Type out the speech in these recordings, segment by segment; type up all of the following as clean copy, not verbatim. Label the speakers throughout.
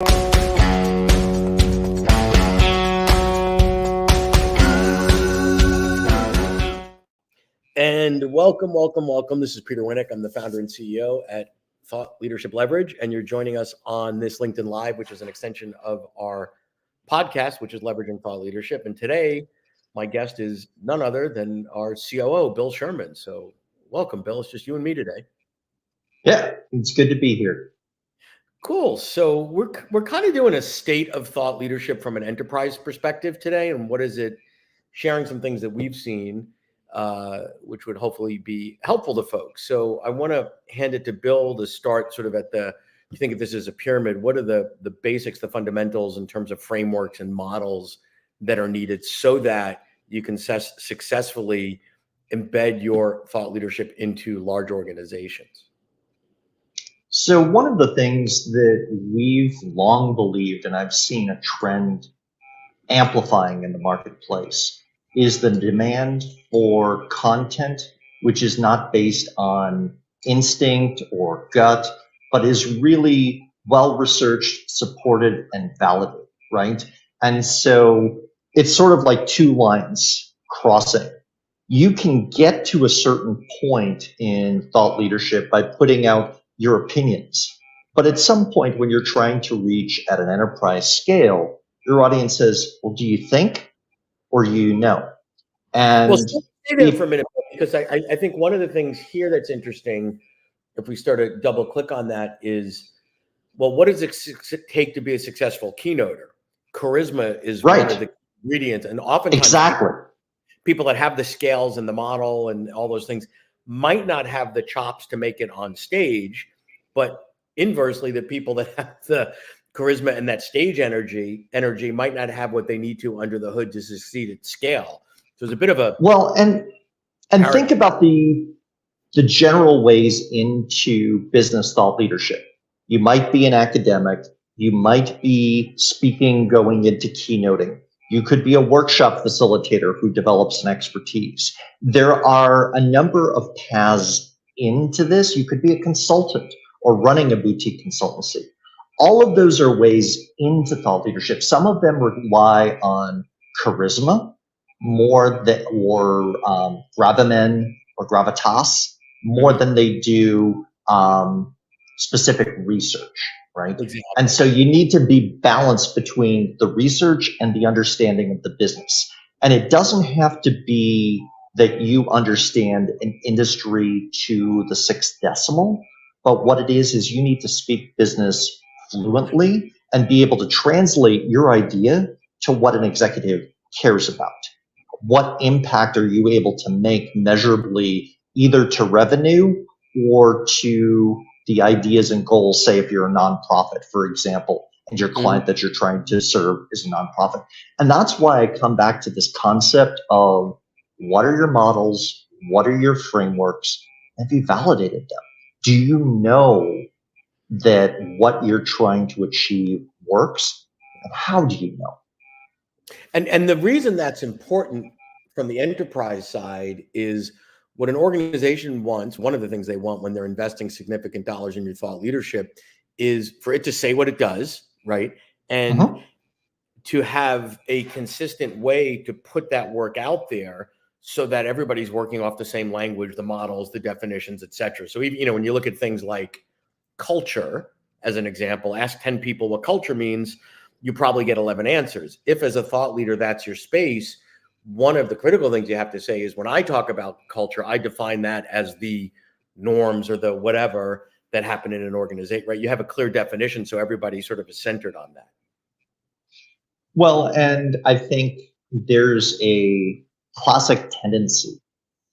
Speaker 1: And welcome. This is Peter Winick. I'm the founder and CEO at Thought Leadership Leverage, and you're joining us on this LinkedIn Live, which is an extension of our podcast, which is Leveraging Thought Leadership. And today, my guest is none other than our COO, Bill Sherman. So welcome, Bill. It's just you and me today.
Speaker 2: Yeah, it's good to be here.
Speaker 1: Cool. So we're kind of doing a state of thought leadership from an enterprise perspective today, and what is it? Sharing some things that we've seen, which would hopefully be helpful to folks. So I want to hand it to Bill to start sort of at you think of this as a pyramid. What are the basics, the fundamentals in terms of frameworks and models that are needed so that you can successfully embed your thought leadership into large organizations?
Speaker 2: So one of the things that we've long believed, and I've seen a trend amplifying in the marketplace, is the demand for content which is not based on instinct or gut, but is really well-researched, supported, and validated, right? And so it's sort of like two lines crossing. You can get to a certain point in thought leadership by putting out your opinions. But at some point when you're trying to reach at an enterprise scale, your audience says, well, do you think or do you know? And
Speaker 1: well, stay there for a minute, because I think one of the things here that's interesting, if we start to double click on that, is, well, what does it take to be a successful keynoter? Charisma is
Speaker 2: right.
Speaker 1: One of the ingredients. And oftentimes
Speaker 2: exactly.
Speaker 1: people that have the scales and the model and all those things might not have the chops to make it on stage, but inversely, the people that have the charisma and that stage energy might not have what they need to under the hood to succeed at scale. So there's a bit of a
Speaker 2: and think about the general ways into business thought leadership. You might be an academic, you might be speaking going into keynoting. You could be a workshop facilitator who develops an expertise. There are a number of paths into this. You could be a consultant or running a boutique consultancy. All of those are ways into thought leadership. Some of them rely on charisma more than, or gravamen or gravitas more than they do specific research. Right?
Speaker 1: Exactly.
Speaker 2: And so you need to be balanced between the research and the understanding of the business. And it doesn't have to be that you understand an industry to the sixth decimal, but what it is you need to speak business fluently and be able to translate your idea to what an executive cares about. What impact are you able to make measurably, either to revenue or to the ideas and goals? Say if you're a nonprofit, for example, and your client that you're trying to serve is a nonprofit. And that's why I come back to this concept of what are your models, what are your frameworks, and have you validated them? Do you know that what you're trying to achieve works? And how do you know?
Speaker 1: And the reason that's important from the enterprise side is what an organization wants. One of the things they want when they're investing significant dollars in your thought leadership is for it to say what it does, right? And to have a consistent way to put that work out there so that everybody's working off the same language, the models, the definitions, et cetera. So even, when you look at things like culture, as an example, ask 10 people what culture means, you probably get 11 answers. If as a thought leader, that's your space, one of the critical things you have to say is when I talk about culture, I define that as the norms or the whatever that happen in an organization, right? You have a clear definition, so everybody sort of is centered on that.
Speaker 2: Well, and I think there's a classic tendency.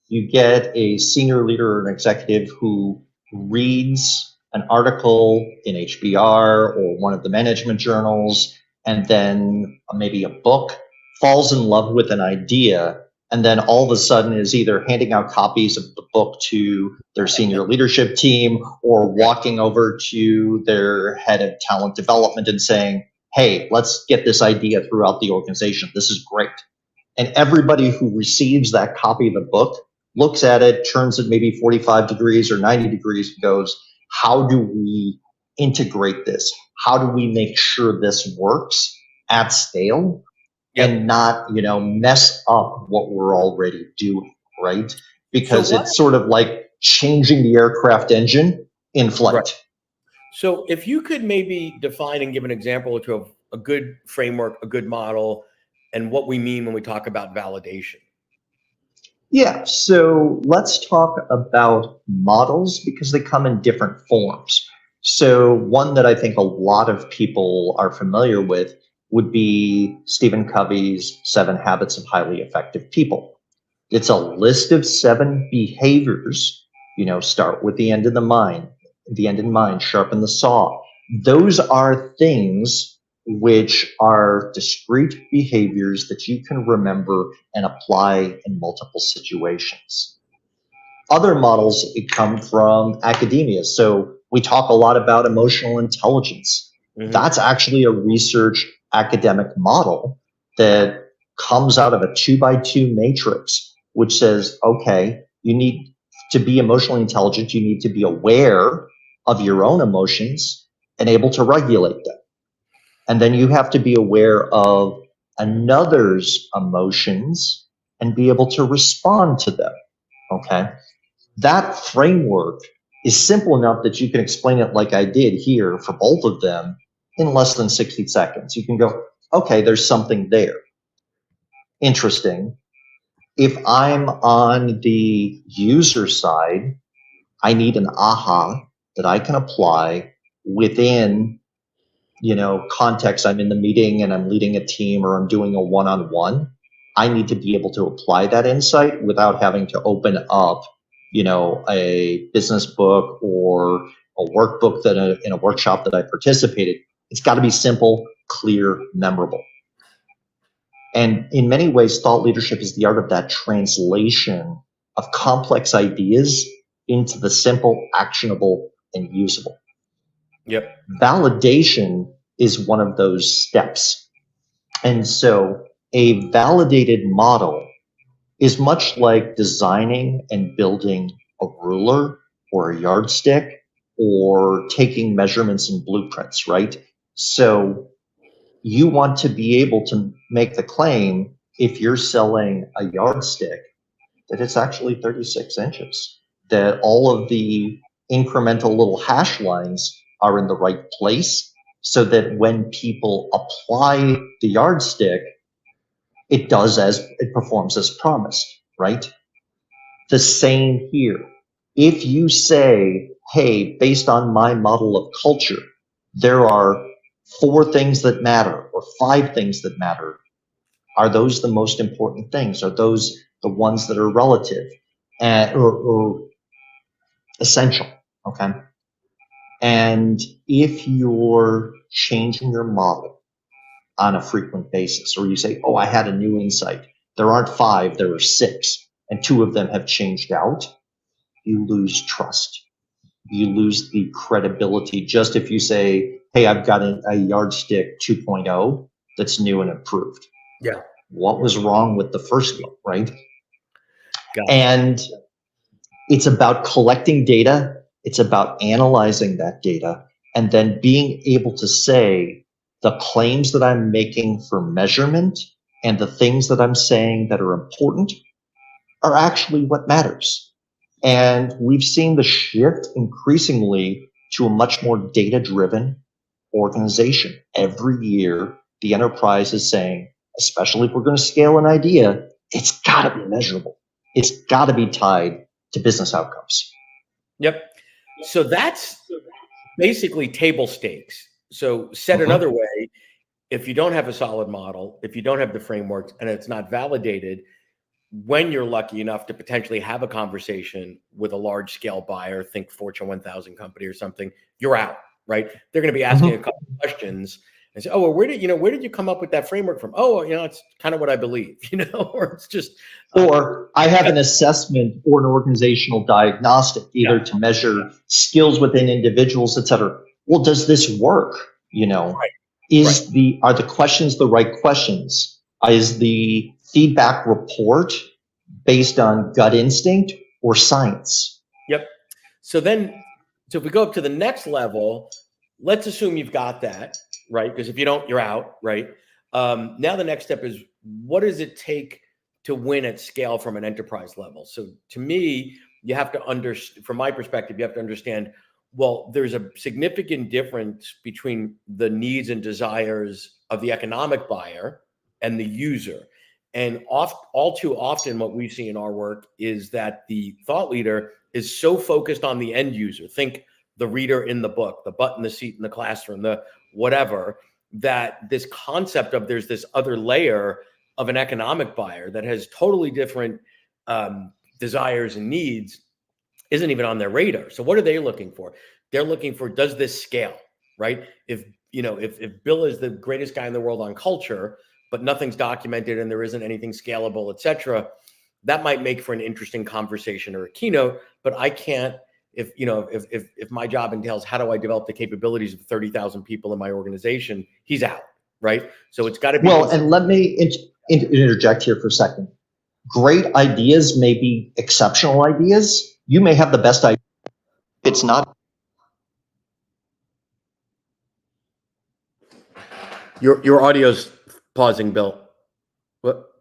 Speaker 2: You get a senior leader or an executive who reads an article in HBR or one of the management journals, and then maybe a book, falls in love with an idea, and then all of a sudden is either handing out copies of the book to their senior leadership team or walking over to their head of talent development and saying, hey, let's get this idea throughout the organization. This is great. And everybody who receives that copy of the book looks at it, turns it maybe 45 degrees or 90 degrees, and goes, how do we integrate this? how do we make sure this works at scale and not, mess up what we're already doing, right? Because it's sort of like changing the aircraft engine in flight.
Speaker 1: Right. So if you could maybe define and give an example or two of a good framework, a good model, and what we mean when we talk about validation.
Speaker 2: Yeah, so let's talk about models because they come in different forms. So one that I think a lot of people are familiar with would be Stephen Covey's 7 Habits of Highly Effective People. It's a list of 7 behaviors, start with the end in mind, sharpen the saw. Those are things which are discrete behaviors that you can remember and apply in multiple situations. Other models come from academia. So we talk a lot about emotional intelligence. Mm-hmm. That's actually a research academic model that comes out of a 2x2 matrix, which says, okay, you need to be emotionally intelligent. You need to be aware of your own emotions and able to regulate them. And then you have to be aware of another's emotions and be able to respond to them. Okay. That framework is simple enough that you can explain it like I did here for both of them in less than 60 seconds. You can go, okay, there's something there. Interesting. If I'm on the user side, I need an aha that I can apply within context. I'm in the meeting and I'm leading a team or I'm doing a one-on-one. I need to be able to apply that insight without having to open up, a business book or a workbook that in a workshop that I participated. It's got to be simple, clear, memorable. And in many ways, thought leadership is the art of that translation of complex ideas into the simple, actionable, and usable.
Speaker 1: Yep.
Speaker 2: Validation is one of those steps. And so a validated model is much like designing and building a ruler or a yardstick or taking measurements and blueprints, right? So you want to be able to make the claim, if you're selling a yardstick, that it's actually 36 inches, that all of the incremental little hash lines are in the right place so that when people apply the yardstick, it performs as promised, right? The same here. If you say, hey, based on my model of culture, there are 4 things that matter or 5 things that matter. Are those the most important things? Are those the ones that are relative or essential? Okay. And if you're changing your model on a frequent basis, or you say, oh, I had a new insight, there aren't 5, there are 6, and 2 of them have changed out, you lose trust. You lose the credibility. Just if you say, hey, I've got a yardstick 2.0 that's new and improved.
Speaker 1: Yeah.
Speaker 2: What was wrong with the first one, right? And it's about collecting data. It's about analyzing that data and then being able to say the claims that I'm making for measurement and the things that I'm saying that are important are actually what matters. And we've seen the shift increasingly to a much more data-driven organization. Every year, the enterprise is saying, especially if we're going to scale an idea, it's got to be measurable. It's got to be tied to business outcomes.
Speaker 1: Yep. So that's basically table stakes. So said another way, if you don't have a solid model, if you don't have the frameworks and it's not validated, when you're lucky enough to potentially have a conversation with a large scale buyer, think Fortune 1000 company or something, you're out, right? They're going to be asking a couple of questions and say, oh, well, where did you come up with that framework from? Oh, it's kind of what I believe, or it's just.
Speaker 2: Or I have an assessment or an organizational diagnostic, either to measure skills within individuals, et cetera. Well, does this work? Are the questions the right questions? Is the feedback report based on gut instinct or science?
Speaker 1: Yep. So if we go up to the next level, let's assume you've got that, right? Because if you don't, you're out, right? Now the next step is, what does it take to win at scale from an enterprise level? So to me, you have to understand, from my perspective, you have to understand, well, there's a significant difference between the needs and desires of the economic buyer and the user. And all too often, what we see in our work is that the thought leader is so focused on the end user. Think the reader in the book, the butt in the seat in the classroom, the whatever, that this concept of there's this other layer of an economic buyer that has totally different desires and needs isn't even on their radar. So what are they looking for? They're looking for, does this scale, right? If Bill is the greatest guy in the world on culture, but nothing's documented and there isn't anything scalable, et cetera, that might make for an interesting conversation or a keynote, but I can't, if my job entails how do I develop the capabilities of 30,000 people in my organization, he's out, right? So it's got to be.
Speaker 2: Well, and let me interject here for a second. Great ideas may be exceptional ideas. You may have the best idea. It's not.
Speaker 1: Your audio's pausing, Bill. What?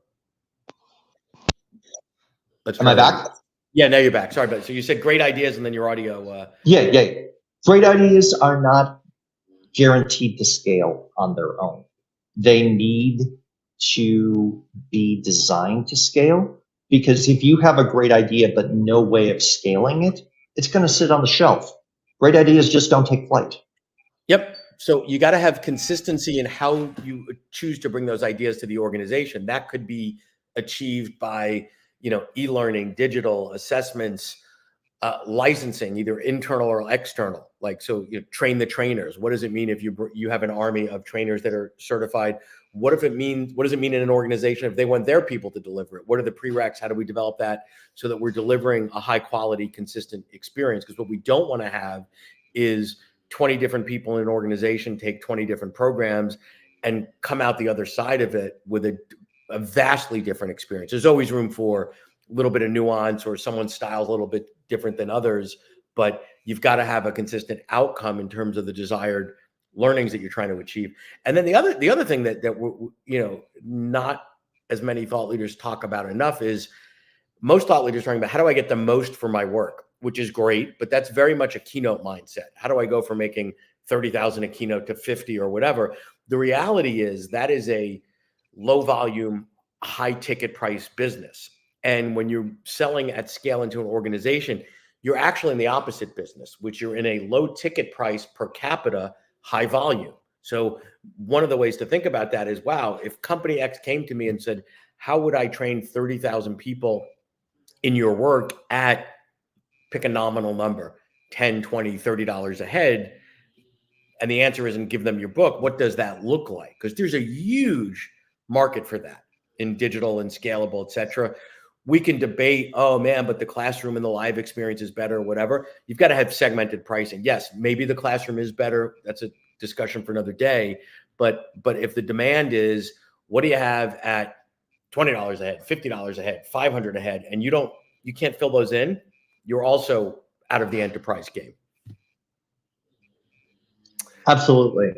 Speaker 2: Am I back?
Speaker 1: Yeah, now you're back. Sorry, but so you said great ideas, and then your audio.
Speaker 2: Yeah. Great ideas are not guaranteed to scale on their own. They need to be designed to scale, because if you have a great idea but no way of scaling it, it's going to sit on the shelf. Great ideas just don't take flight.
Speaker 1: Yep. So you got to have consistency in how you choose to bring those ideas to the organization. That could be achieved by, e-learning, digital assessments, licensing, either internal or external. Like, so train the trainers. What does it mean if you have an army of trainers that are certified? What does it mean in an organization if they want their people to deliver it? What are the prereqs? How do we develop that so that we're delivering a high quality, consistent experience? Because what we don't want to have is 20 different people in an organization take 20 different programs and come out the other side of it with a vastly different experience. There's always room for a little bit of nuance, or someone's style is a little bit different than others, but you've got to have a consistent outcome in terms of the desired learnings that you're trying to achieve. And then the other thing that not as many thought leaders talk about enough is, most thought leaders are talking about, how do I get the most for my work, which is great, but that's very much a keynote mindset. How do I go from making 30,000 a keynote to 50 or whatever? The reality is that is a low volume, high ticket price business. And when you're selling at scale into an organization, you're actually in the opposite business, which you're in a low ticket price per capita, high volume. So one of the ways to think about that is, wow, if company X came to me and said, how would I train 30,000 people in your work at, pick a nominal number, $10, $20, $30 a head? And the answer isn't give them your book. What does that look like? Because there's a huge market for that in digital and scalable, et cetera. We can debate, oh man, but the classroom and the live experience is better, or whatever. You've got to have segmented pricing. Yes, maybe the classroom is better. That's a discussion for another day. But if the demand is, what do you have at $20 a head, $50 a head, $500 a head, and you can't fill those in, you're also out of the enterprise game.
Speaker 2: Absolutely.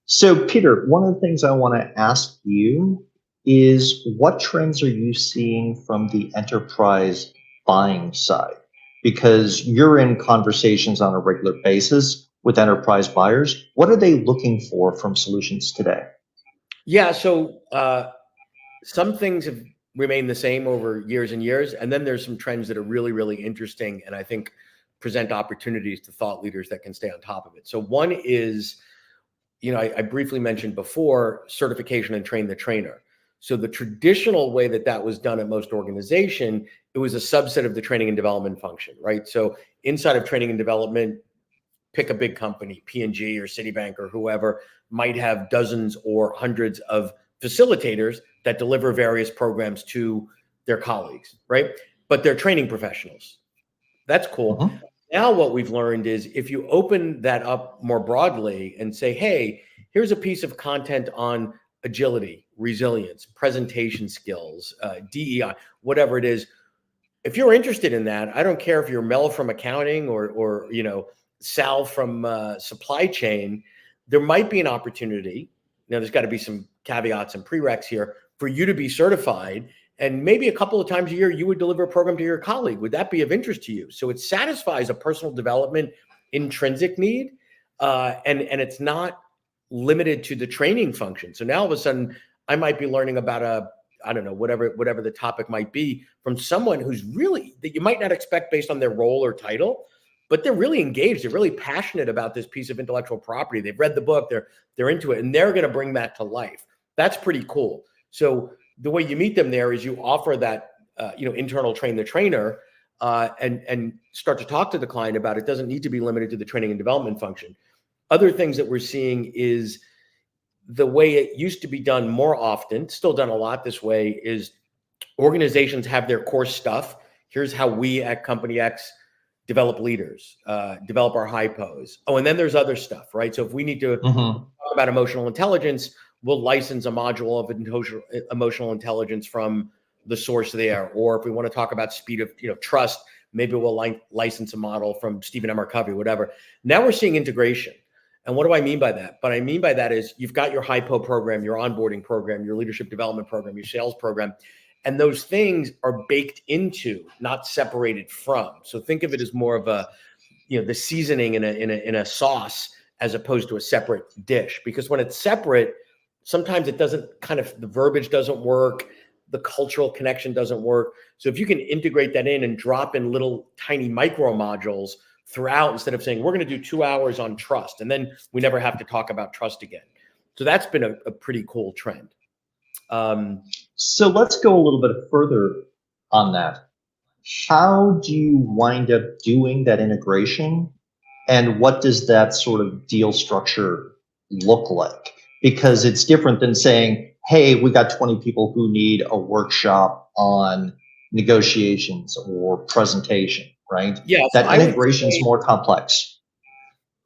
Speaker 2: So, Peter, one of the things I want to ask you is, what trends are you seeing from the enterprise buying side? Because you're in conversations on a regular basis with enterprise buyers. What are they looking for from solutions today?
Speaker 1: Yeah, so some things have remained the same over years and years, and then there's some trends that are really, really interesting, and I think present opportunities to thought leaders that can stay on top of it. So one is, I briefly mentioned before, certification and train the trainer. So the traditional way that was done at most organization, it was a subset of the training and development function, right? So inside of training and development, pick a big company, P&G or Citibank or whoever, might have dozens or hundreds of facilitators that deliver various programs to their colleagues, right? But they're training professionals. That's cool. Mm-hmm. Now what we've learned is, if you open that up more broadly and say, hey, here's a piece of content on agility, resilience, presentation skills, DEI, whatever it is, if you're interested in that, I don't care if you're Mel from accounting or Sal from supply chain, there might be an opportunity. Now, there's got to be some caveats and prereqs here for you to be certified. And maybe a couple of times a year, you would deliver a program to your colleague. Would that be of interest to you? So it satisfies a personal development intrinsic need. And it's not limited to the training function. So now all of a sudden, I might be learning about I don't know, whatever the topic might be from someone who's really, that you might not expect based on their role or title, but they're really engaged. They're really passionate about this piece of intellectual property. They've read the book, they're into it, and they're going to bring that to life. That's pretty cool. So the way you meet them there is you offer that, internal train the trainer, and start to talk to the client about it. Doesn't need to be limited to the training and development function. Other things that we're seeing is the way it used to be done more often, still done a lot this way, is organizations have their core stuff. Here's how we at Company X develop leaders, develop our hypos. Oh, and then there's other stuff, right? So if we need to talk about emotional intelligence, we'll license a module of emotional intelligence from the source there. Or if we want to talk about speed of trust, maybe we'll license a model from Stephen M. R. Covey, whatever. Now we're seeing integration. And what do I mean by that? What I mean by that is you've got your hypo program, your onboarding program, your leadership development program, your sales program, and those things are baked into, not separated from. So think of it as more of a, the seasoning in a sauce as opposed to a separate dish. Because when it's separate, sometimes it doesn't the verbiage doesn't work, the cultural connection doesn't work. So if you can integrate that in and drop in little tiny micro modules throughout, instead of saying, we're going to do 2 hours on trust, and then we never have to talk about trust again. So that's been a pretty cool trend.
Speaker 2: So let's go a little bit further on that. How do you wind up doing that integration? And what does that sort of deal structure look like? Because it's different than saying, hey, we got 20 people who need a workshop on negotiations or presentation, right?
Speaker 1: Yeah,
Speaker 2: that integration is more complex.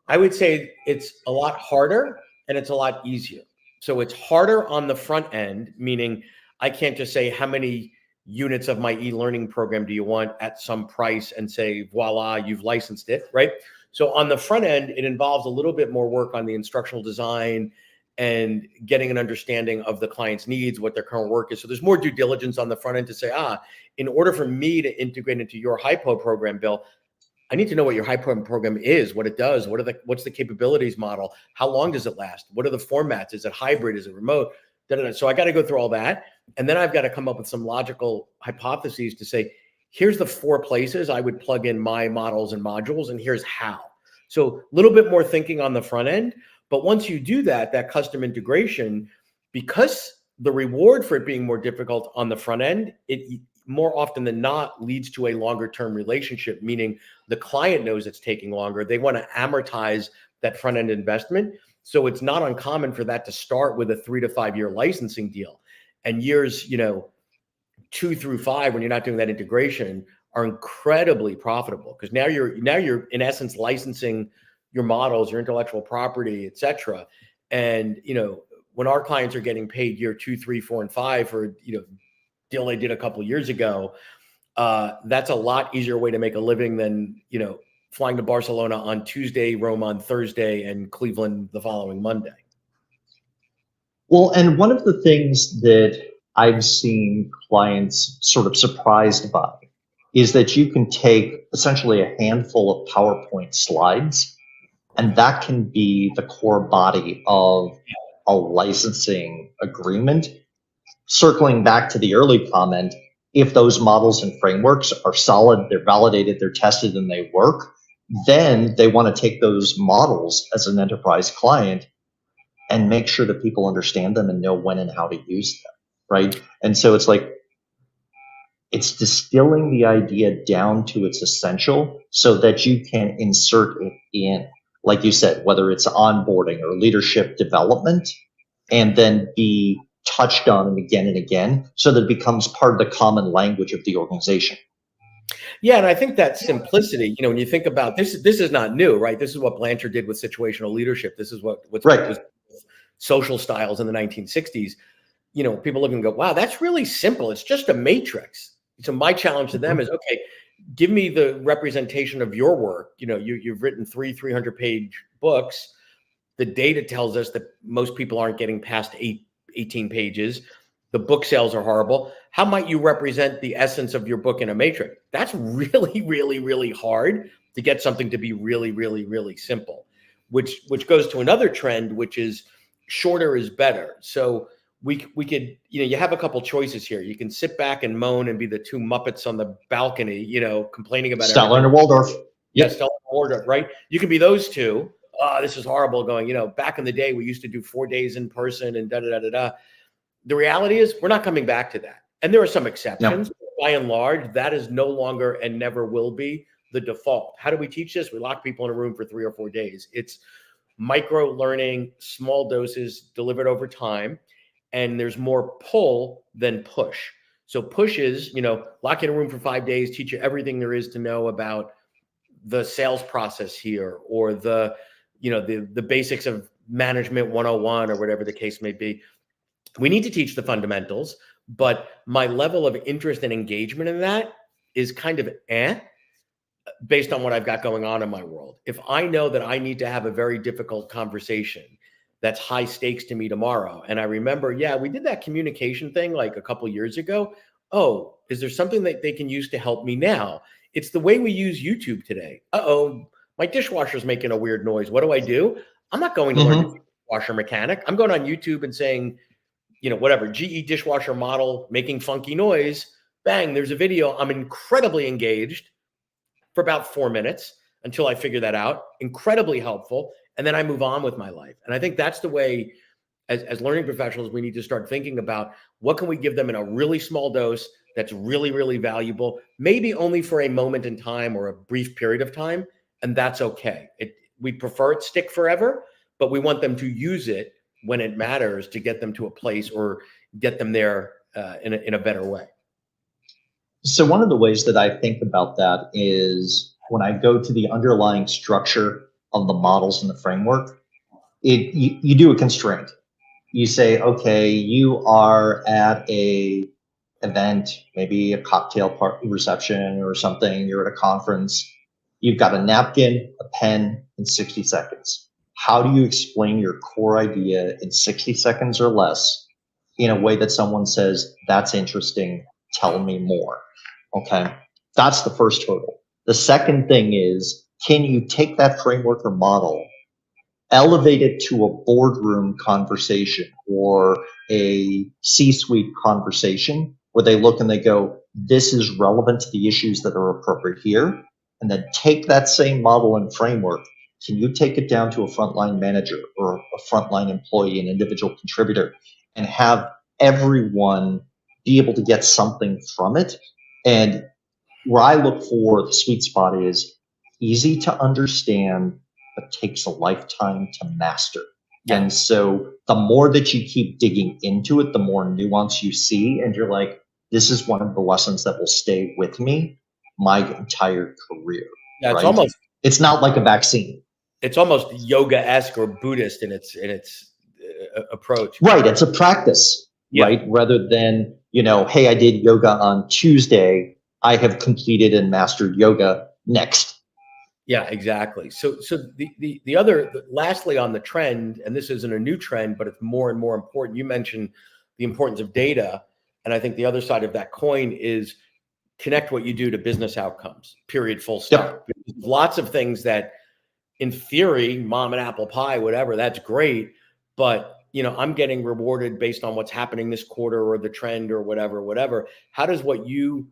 Speaker 1: I would say it's a lot harder and it's a lot easier. So it's harder on the front end, meaning I can't just say how many units of my e-learning program do you want at some price and say, voila, you've licensed it, right? So on the front end, it involves a little bit more work on the instructional design and getting an understanding of the client's needs, what their current work is. So there's more due diligence on the front end to say, in order for me to integrate into your hypo program, Bill, I need to know what your hypo program is, what it does, what's the capabilities model, how long does it last, what are the formats, is it hybrid, is it remote? So I got to go through all that, and then I've got to come up with some logical hypotheses to say, here's the 4 places I would plug in my models and modules, and here's how. So a little bit more thinking on the front end, but once you do that custom integration, because the reward for it being more difficult on the front end, it more often than not leads to a longer term relationship, meaning the client knows it's taking longer. They want to amortize that front end investment. So it's not uncommon for that to start with a 3 to 5 year licensing deal, and years, 2 through 5, when you're not doing that integration, are incredibly profitable, because now you're in essence licensing your models, your intellectual property, et cetera. And, when our clients are getting paid year 2, 3, 4, and 5 for, deal they did a couple of years ago, that's a lot easier way to make a living than, flying to Barcelona on Tuesday, Rome on Thursday, and Cleveland the following Monday.
Speaker 2: Well, and one of the things that I've seen clients sort of surprised by is that you can take essentially a handful of PowerPoint slides, and that can be the core body of a licensing agreement. Circling back to the early comment, if those models and frameworks are solid, they're validated, they're tested, and they work, then they want to take those models as an enterprise client and make sure that people understand them and know when and how to use them, right? And so it's distilling the idea down to its essential so that you can insert it in, like you said, whether it's onboarding or leadership development, and then be touched on and again, so that it becomes part of the common language of the organization.
Speaker 1: Yeah, and I think that simplicity, when you think about this is not new, right? This is what Blanchard did with situational leadership. This is what's
Speaker 2: right.
Speaker 1: Was social styles in the 1960s. People look and go, wow, that's really simple. It's just a matrix. So my challenge to them is, okay, give me the representation of your work. You've written 300-page books. The data tells us that most people aren't getting past 18 pages. The book sales are horrible. How might you represent the essence of your book in a matrix? That's really, really, really hard to get something to be really, really, really simple, which goes to another trend, which is shorter is better. So we could, you have a couple choices here. You can sit back and moan and be the two Muppets on the balcony, complaining about
Speaker 2: Statler and Waldorf.
Speaker 1: Yes, Statler and Waldorf, right? You can be those two. Oh, this is horrible. Going, back in the day, we used to do 4 days in person and da da da da da. The reality is we're not coming back to that. And there are some exceptions. No. By and large, that is no longer and never will be the default. How do we teach this? We lock people in a room for 3 or 4 days. It's micro learning, small doses delivered over time. And there's more pull than push. So push is, lock in a room for 5 days, teach you everything there is to know about the sales process here, or the basics of management 101, or whatever the case may be. We need to teach the fundamentals, but my level of interest and engagement in that is kind of based on what I've got going on in my world. If I know that I need to have a very difficult conversation that's high stakes to me tomorrow, and I remember, we did that communication thing like a couple years ago. Oh, is there something that they can use to help me now? It's the way we use YouTube today. My dishwasher's making a weird noise. What do? I'm not going to learn to be a dishwasher mechanic. I'm going on YouTube and saying, whatever, GE dishwasher model making funky noise. Bang, there's a video. I'm incredibly engaged for about 4 minutes until I figure that out. Incredibly helpful. And then I move on with my life. And I think that's the way, as learning professionals, we need to start thinking about what can we give them in a really small dose that's really, really valuable, maybe only for a moment in time or a brief period of time. And that's okay. We prefer it stick forever, but we want them to use it when it matters to get them to a place or get them there in a better way.
Speaker 2: So one of the ways that I think about that is when I go to the underlying structure of the models and the framework, you do a constraint. You say, okay, you are at a event, maybe a cocktail reception or something, you're at a conference, you've got a napkin, a pen, and 60 seconds. How do you explain your core idea in 60 seconds or less in a way that someone says, that's interesting, tell me more? Okay, that's the first hurdle. The second thing is, can you take that framework or model, elevate it to a boardroom conversation or a C-suite conversation where they look and they go, this is relevant to the issues that are appropriate here, and then take that same model and framework. Can you take it down to a frontline manager or a frontline employee, an individual contributor, and have everyone be able to get something from it? And where I look for the sweet spot is easy to understand, but takes a lifetime to master. Yeah. And so the more that you keep digging into it, the more nuance you see. And you're like, this is one of the lessons that will stay with me my entire career.
Speaker 1: Yeah,
Speaker 2: right? It's not like a vaccine.
Speaker 1: It's almost yoga-esque or Buddhist in its approach.
Speaker 2: Right. It's a practice, right? Rather than, hey, I did yoga on Tuesday. I have completed and mastered yoga next.
Speaker 1: Yeah, exactly. So the other, lastly on the trend, and this isn't a new trend, but it's more and more important. You mentioned the importance of data. And I think the other side of that coin is connect what you do to business outcomes, period, full stop. Yep. Lots of things that in theory, mom and apple pie, whatever, that's great. But, I'm getting rewarded based on what's happening this quarter or the trend or whatever. How does what you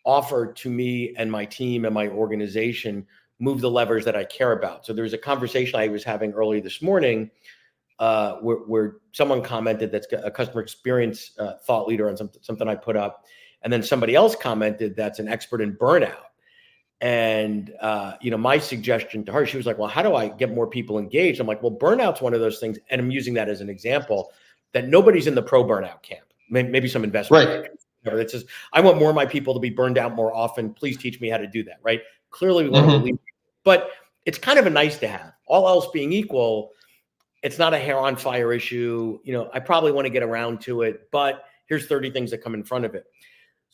Speaker 1: offer to me and my team and my organization move the levers that I care about? So there's a conversation I was having early this morning where someone commented that's a customer experience thought leader on something I put up. And then somebody else commented that's an expert in burnout. And, my suggestion to her, she was like, well, how do I get more people engaged? I'm like, well, burnout's one of those things. And I'm using that as an example that nobody's in the pro burnout camp. Maybe some investment.
Speaker 2: Right.
Speaker 1: It says, I want more of my people to be burned out more often. Please teach me how to do that. Right. Clearly we want to believe, but it's kind of a nice to have. All else being equal, it's not a hair on fire issue. I probably want to get around to it, but here's 30 things that come in front of it.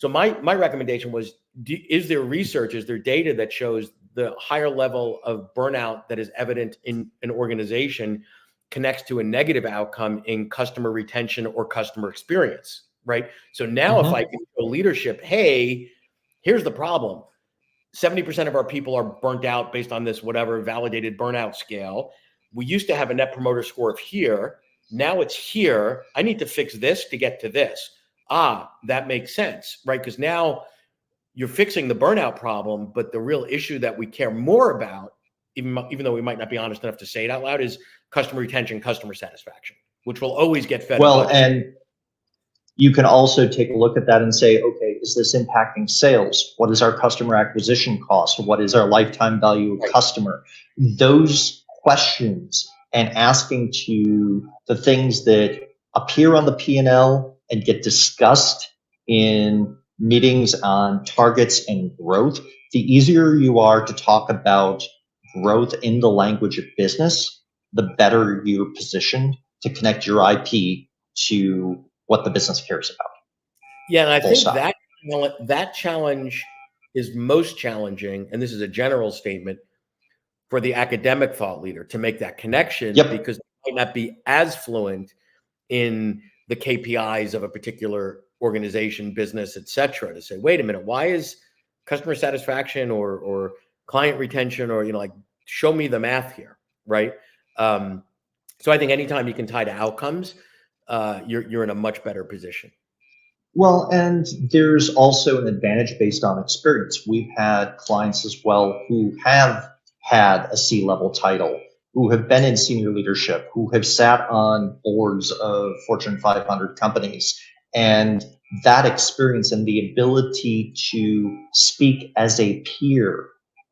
Speaker 1: So my recommendation was, is there research, is there data that shows the higher level of burnout that is evident in an organization connects to a negative outcome in customer retention or customer experience, right? So now if I can show leadership, hey, here's the problem. 70% of our people are burnt out based on this whatever validated burnout scale. We used to have a net promoter score of here. Now it's here. I need to fix this to get to this. That makes sense, right? Because now you're fixing the burnout problem, but the real issue that we care more about, even though we might not be honest enough to say it out loud, is customer retention, customer satisfaction, which will always get fed.
Speaker 2: Well, and you can also take a look at that and say, okay, is this impacting sales? What is our customer acquisition cost? What is our lifetime value of customer? Those questions and asking to the things that appear on the P&L and get discussed in meetings on targets and growth, the easier you are to talk about growth in the language of business, the better you're positioned to connect your IP to what the business cares about.
Speaker 1: Yeah, and I think that challenge is most challenging, and this is a general statement, for the academic thought leader to make that connection, because they might not be as fluent in the KPIs of a particular organization, business, et cetera, to say, wait a minute, why is customer satisfaction or client retention, or, like, show me the math here, right? So I think anytime you can tie to outcomes, you're in a much better position.
Speaker 2: Well, and there's also an advantage based on experience. We've had clients as well who have had a C-level title, who have been in senior leadership, who have sat on boards of Fortune 500 companies. And that experience and the ability to speak as a peer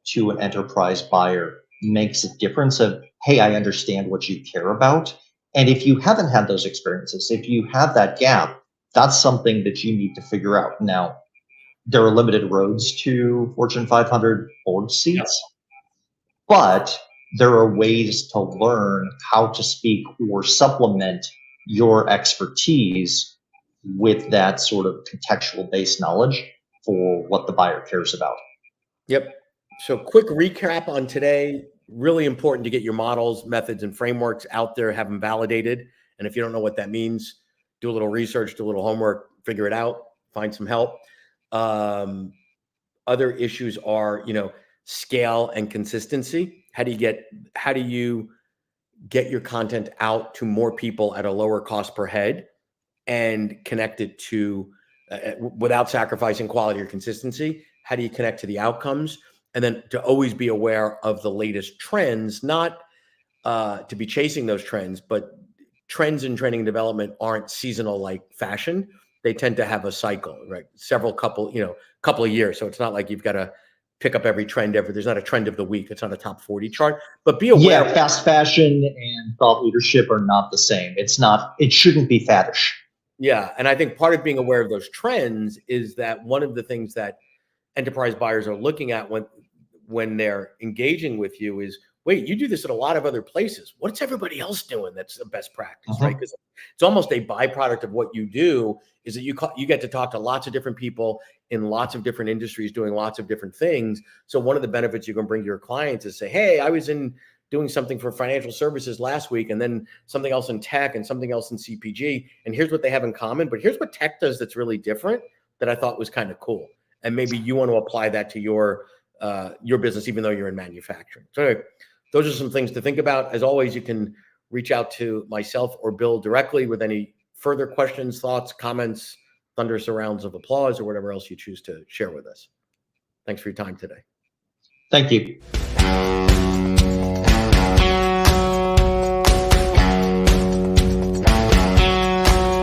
Speaker 2: to an enterprise buyer makes a difference of, hey, I understand what you care about. And if you haven't had those experiences, if you have that gap, that's something that you need to figure out. Now, there are limited roads to Fortune 500 board seats, but there are ways to learn how to speak or supplement your expertise with that sort of contextual based knowledge for what the buyer cares about.
Speaker 1: Yep. So quick recap on today. Really important to get your models, methods, and frameworks out there, have them validated. And if you don't know what that means, do a little research, do a little homework, figure it out, find some help. Other issues are, scale and consistency. How do you get your content out to more people at a lower cost per head and connect it to, without sacrificing quality or consistency? How do you connect to the outcomes? And then to always be aware of the latest trends, not to be chasing those trends, but trends in training and development aren't seasonal like fashion. They tend to have a cycle, right? Couple of years. So it's not like you've got to pick up every trend there's not a trend of the week. It's not a top 40 chart, but be aware.
Speaker 2: Yeah, fast fashion and thought leadership are not the same. It shouldn't be faddish.
Speaker 1: Yeah. And I think part of being aware of those trends is that one of the things that enterprise buyers are looking at when they're engaging with you is, wait, you do this at a lot of other places. What's everybody else doing that's the best practice, right? Because it's almost a byproduct of what you do is that you get to talk to lots of different people in lots of different industries doing lots of different things. So one of the benefits you can bring to your clients is say, hey, I was doing something for financial services last week, and then something else in tech and something else in CPG. And here's what they have in common, but here's what tech does that's really different that I thought was kind of cool. And maybe you want to apply that to your business, even though you're in manufacturing. So those are some things to think about. As always, you can reach out to myself or Bill directly with any further questions, thoughts, comments, thunderous rounds of applause, or whatever else you choose to share with us. Thanks for your time today.
Speaker 2: Thank you.